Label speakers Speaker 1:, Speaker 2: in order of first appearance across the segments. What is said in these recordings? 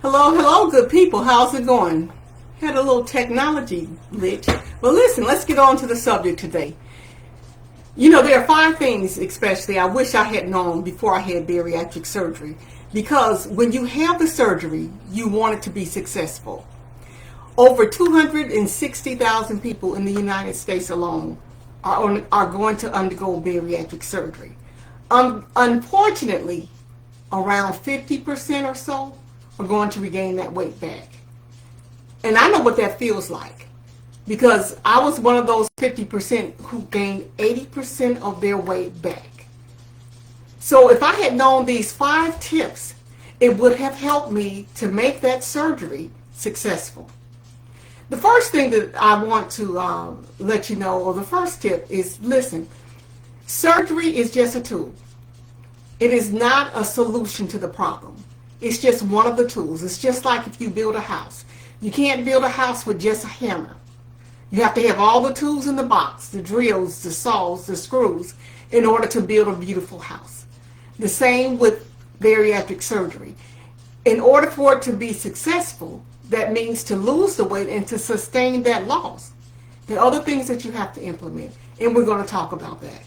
Speaker 1: Hello, hello, good people. How's it going? Had a little technology glitch. But listen, let's get on to the subject today. You know, there are 5 things, especially, I wish I had known before I had bariatric surgery. Because when you have the surgery, you want it to be successful. Over 260,000 people in the United States alone are going to undergo bariatric surgery. Unfortunately, around 50% or so are going to regain that weight back. And I know what that feels like because I was one of those 50% who gained 80% of their weight back. So if I had known these 5 tips, it would have helped me to make that surgery successful. The first thing that I want to let you know, or the first tip is, listen, surgery is just a tool. It is not a solution to the problem. It's just one of the tools. It's just like if you build a house. You can't build a house with just a hammer. You have to have all the tools in the box, the drills, the saws, the screws, in order to build a beautiful house. The same with bariatric surgery. In order for it to be successful, that means to lose the weight and to sustain that loss. There are other things that you have to implement, and we're going to talk about that.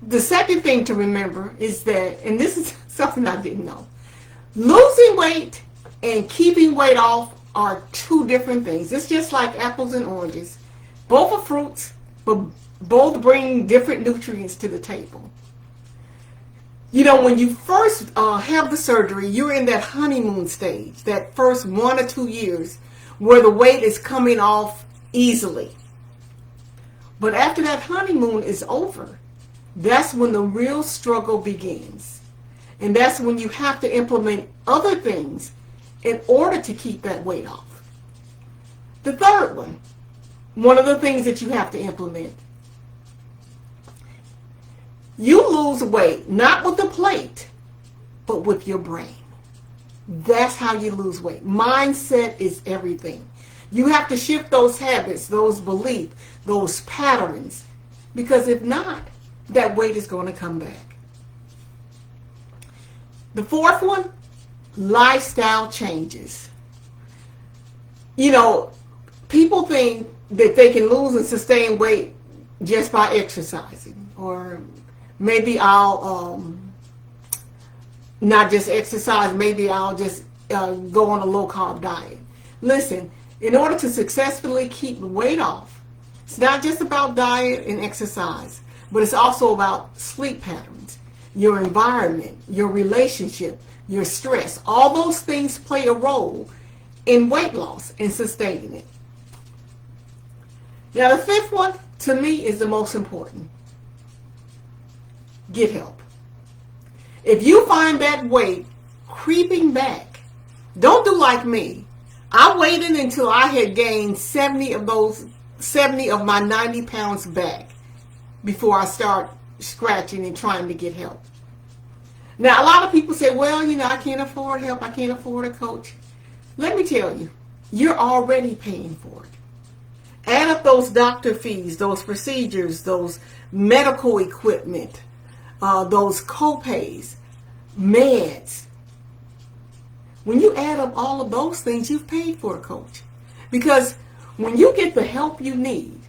Speaker 1: The second thing to remember is that, and this is something I didn't know, losing weight and keeping weight off are 2 different things. It's just like apples and oranges. Both are fruits, but both bring different nutrients to the table. You know, when you first have the surgery, you're in that honeymoon stage, that first 1 or 2 years where the weight is coming off easily. But after that honeymoon is over, that's when the real struggle begins. And that's when you have to implement other things in order to keep that weight off. The third one of the things that you have to implement, you lose weight not with the plate, but with your brain. That's how you lose weight. Mindset is everything. You have to shift those habits, those beliefs, those patterns, because if not, that weight is going to come back. The 4th one, lifestyle changes. You know, people think that they can lose and sustain weight just by exercising, or maybe I'll not just exercise, maybe I'll just go on a low-carb diet. Listen, in order to successfully keep the weight off, it's not just about diet and exercise, but it's also about sleep patterns, your environment, your relationship, your stress. All those things play a role in weight loss and sustaining it. Now, the 5th one, to me, is the most important. Get help. If you find that weight creeping back, don't do like me. I waited until I had gained 70 of my 90 pounds back before I start scratching and trying to get help. Now, a lot of people say, well, you know, I can't afford help. I can't afford a coach. Let me tell you, you're already paying for it. Add up those doctor fees, those procedures, those medical equipment, those co-pays, meds. When you add up all of those things, you've paid for a coach. Because when you get the help you need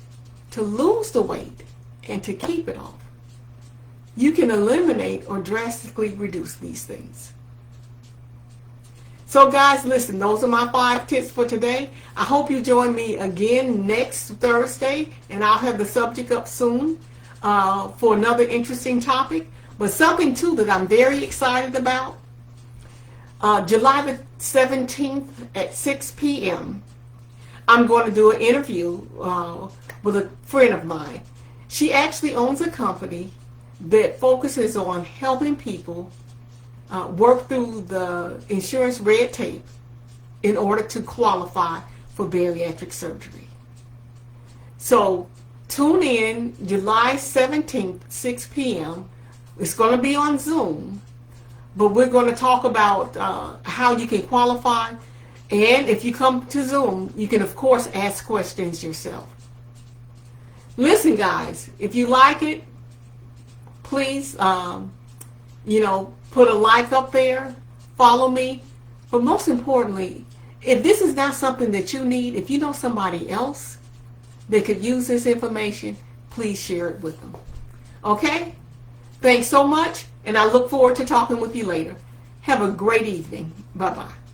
Speaker 1: to lose the weight and to keep it off, you can eliminate or drastically reduce these things. So guys, listen, those are my 5 tips for today. I hope you join me again next Thursday, and I'll have the subject up soon for another interesting topic. But something too that I'm very excited about, July the 17th at 6 p.m., I'm going to do an interview with a friend of mine. She actually owns a company that focuses on helping people work through the insurance red tape in order to qualify for bariatric surgery. So tune in July 17th, 6 p.m. It's going to be on Zoom, but we're going to talk about how you can qualify. And if you come to Zoom, you can, of course, ask questions yourself. Listen, guys, if you like it, please, put a like up there, follow me, But most importantly, if this is not something that you need, if you know somebody else that could use this information, please share it with them. Okay? Thanks so much, and I look forward to talking with you later. Have a great evening. Bye-bye.